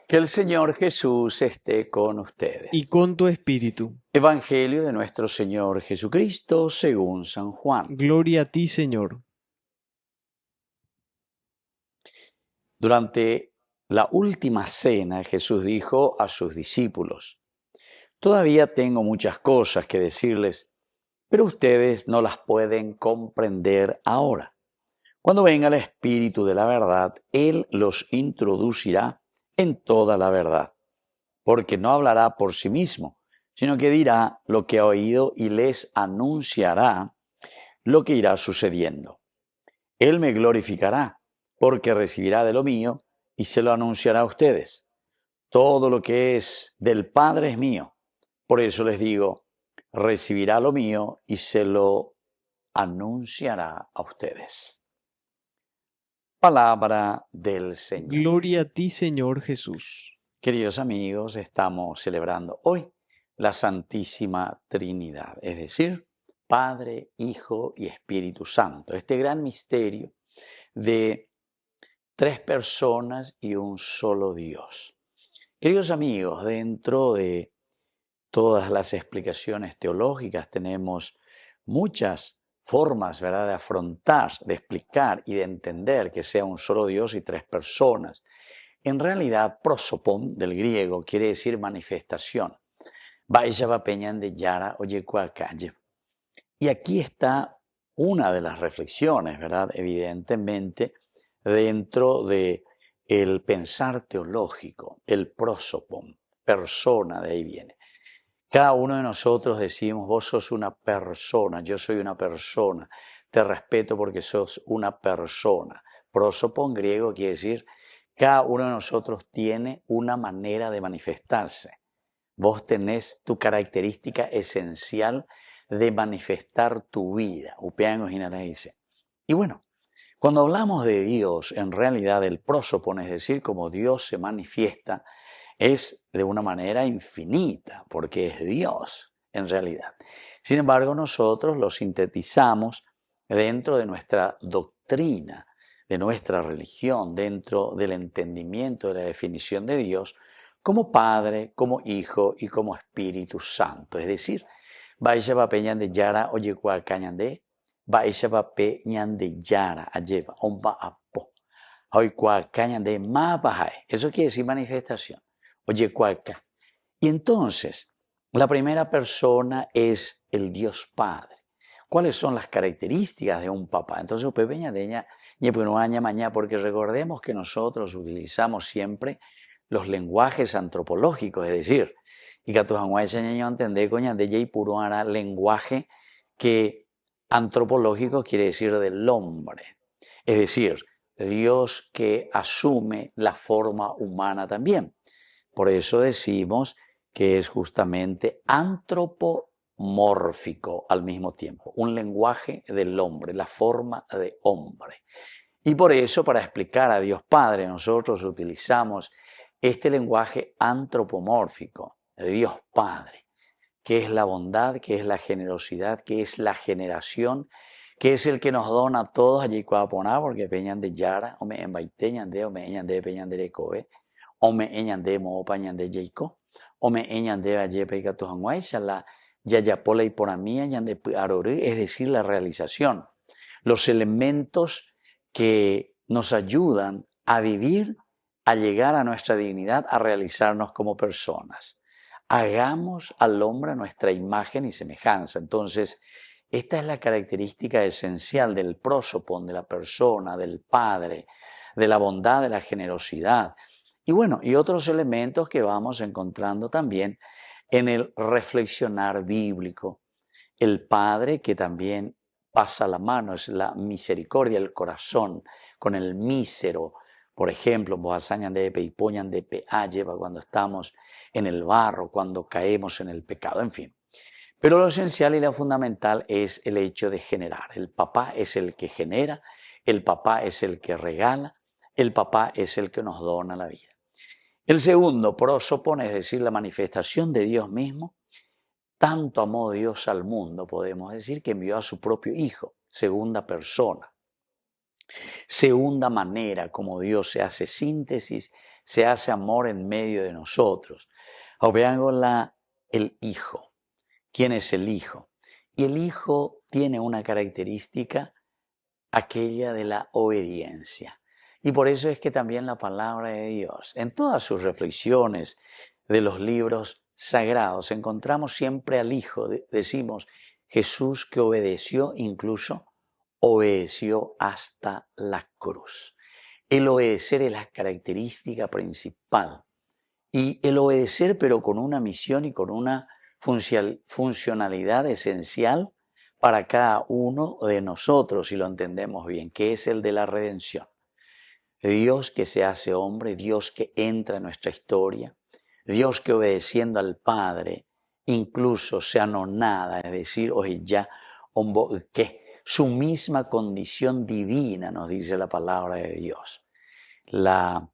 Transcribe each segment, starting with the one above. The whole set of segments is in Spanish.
Que el Señor Jesús esté con y ustedes. con tu espíritu. Evangelio de nuestro Señor Jesucristo según San Juan. Gloria a ti, Señor. Durante la última cena, Jesús dijo a sus discípulos: Todavía tengo muchas cosas que decirles, pero ustedes no las pueden comprender ahora. Cuando venga el Espíritu de la verdad, Él los introducirá en toda la verdad, porque no hablará por sí mismo, sino que dirá lo que ha oído y les anunciará lo que irá sucediendo. Él me glorificará, porque recibirá de lo mío y se lo anunciará a ustedes. Todo lo que es del Padre es mío. Por eso les digo, recibirá lo mío y se lo anunciará a ustedes. Palabra del Señor. Gloria a ti, Señor Jesús. Queridos amigos, estamos celebrando hoy la Santísima Trinidad, es decir, Padre, Hijo y Espíritu Santo. Este gran misterio de tres personas y un solo Dios. Queridos amigos, dentro de todas las explicaciones teológicas tenemos muchas formas, ¿verdad?, de afrontar, de explicar y de entender que sea un solo Dios y tres personas. En realidad, prosopon del griego quiere decir manifestación. Y aquí está una de las reflexiones, ¿verdad?, evidentemente, dentro de el pensar teológico, el prosopon, persona, de ahí viene. Cada uno de nosotros decimos, vos sos una persona, yo soy una persona, te respeto porque sos una persona. Prosopon griego quiere decir, cada uno de nosotros tiene una manera de manifestarse. Vos tenés tu característica esencial de manifestar tu vida. Dice. Y bueno, cuando hablamos de Dios, en realidad el prosopon, es decir, como Dios se manifiesta, es de una manera infinita, porque es Dios, en realidad. Sin embargo, nosotros lo sintetizamos dentro de nuestra doctrina, de nuestra religión, dentro del entendimiento de la definición de Dios, como Padre, como Hijo y como Espíritu Santo. Es decir, Baisha Peñan de Yara, oye, Cañande, Baisha Peñan de Yara, Ayeva, Omba Apo, Hoy Cañan de Mapahay. Eso quiere decir manifestación. Oye, cualca. Y entonces, la primera persona es el Dios Padre. ¿Cuáles son las características de un papá? Entonces, porque recordemos que nosotros utilizamos siempre los lenguajes antropológicos, es decir, y que lenguaje que antropológico quiere decir del hombre. Es decir, Dios que asume la forma humana también. Por eso decimos que es justamente antropomórfico al mismo tiempo, un lenguaje del hombre, la forma de hombre. Y por eso, para explicar a Dios Padre, nosotros utilizamos este lenguaje antropomórfico, de Dios Padre, que es la bondad, que es la generosidad, que es la generación, que es el que nos dona a todos allí cuaponá, porque peñan de Yara, o me embaiteñan de, o me eñan de peñan de Recobe, o me eñan de mo pañan de Jeico, o me eñan de ayepe y catujanguay, la yayapola y por mí eñan de aroré, es decir, la realización, los elementos que nos ayudan a vivir, a llegar a nuestra dignidad, a realizarnos como personas. Hagamos al hombre a nuestra imagen y semejanza. Entonces, esta es la característica esencial del prosopon, de la persona, del Padre, de la bondad, de la generosidad. Y bueno, y otros elementos que vamos encontrando también en el reflexionar bíblico. El Padre que también pasa la mano, es la misericordia, el corazón, con el mísero. Por ejemplo, Boazañan de Peipoñan de Pealleva, cuando estamos en el barro, cuando caemos en el pecado, en fin. Pero lo esencial y lo fundamental es el hecho de generar. El papá es el que genera, el papá es el que regala, el papá es el que nos dona la vida. El segundo, prosopon, es decir, la manifestación de Dios mismo. Tanto amó Dios al mundo, podemos decir, que envió a su propio Hijo, segunda persona. Segunda manera como Dios se hace síntesis, se hace amor en medio de nosotros. Vean el Hijo. ¿Quién es el Hijo? Y el Hijo tiene una característica, aquella de la obediencia. Y por eso es que también la palabra de Dios, en todas sus reflexiones de los libros sagrados, encontramos siempre al Hijo. Decimos, Jesús que obedeció, incluso obedeció hasta la cruz. El obedecer es la característica principal. Y el obedecer, pero con una misión y con una funcionalidad esencial para cada uno de nosotros, si lo entendemos bien, que es el de la redención. Dios que se hace hombre, Dios que entra en nuestra historia, Dios que obedeciendo al Padre incluso se anonada, es decir, oye, ya, que su misma condición divina, nos dice la palabra de Dios. La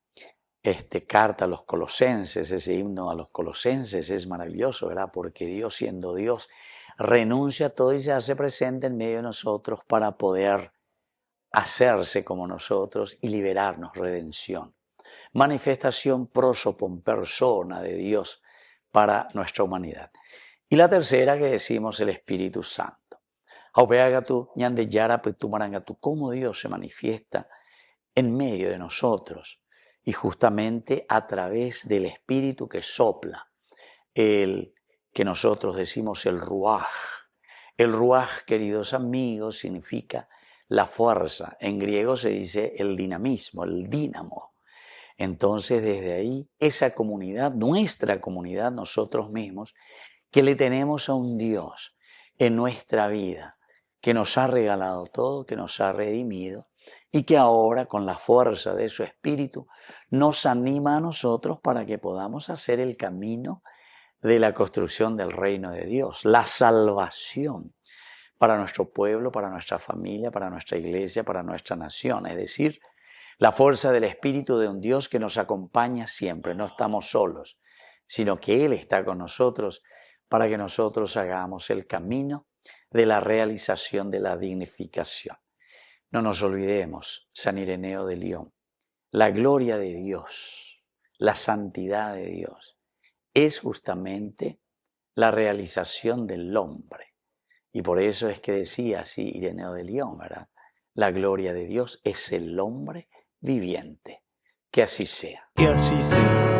carta a los colosenses, ese himno a los colosenses es maravilloso, ¿verdad? Porque Dios, siendo Dios, renuncia a todo y se hace presente en medio de nosotros para poder hacerse como nosotros y liberarnos, redención. Manifestación prosopon, persona de Dios para nuestra humanidad. Y la tercera que decimos, el Espíritu Santo. Cómo Dios se manifiesta en medio de nosotros y justamente a través del Espíritu que sopla, el que nosotros decimos el Ruaj. El Ruaj, queridos amigos, significa la fuerza. En griego se dice el dinamismo, el dínamo. Entonces, desde ahí, esa comunidad, nuestra comunidad, nosotros mismos, que le tenemos a un Dios en nuestra vida, que nos ha regalado todo, que nos ha redimido y que ahora, con la fuerza de su Espíritu, nos anima a nosotros para que podamos hacer el camino de la construcción del reino de Dios, la salvación para nuestro pueblo, para nuestra familia, para nuestra iglesia, para nuestra nación. Es decir, la fuerza del Espíritu de un Dios que nos acompaña siempre. No estamos solos, sino que Él está con nosotros para que nosotros hagamos el camino de la realización de la dignificación. No nos olvidemos, San Ireneo de León, la gloria de Dios, la santidad de Dios, es justamente la realización del hombre. Y por eso es que decía así Ireneo de León, ¿verdad? La gloria de Dios es el hombre viviente. Que así sea. Que así sea.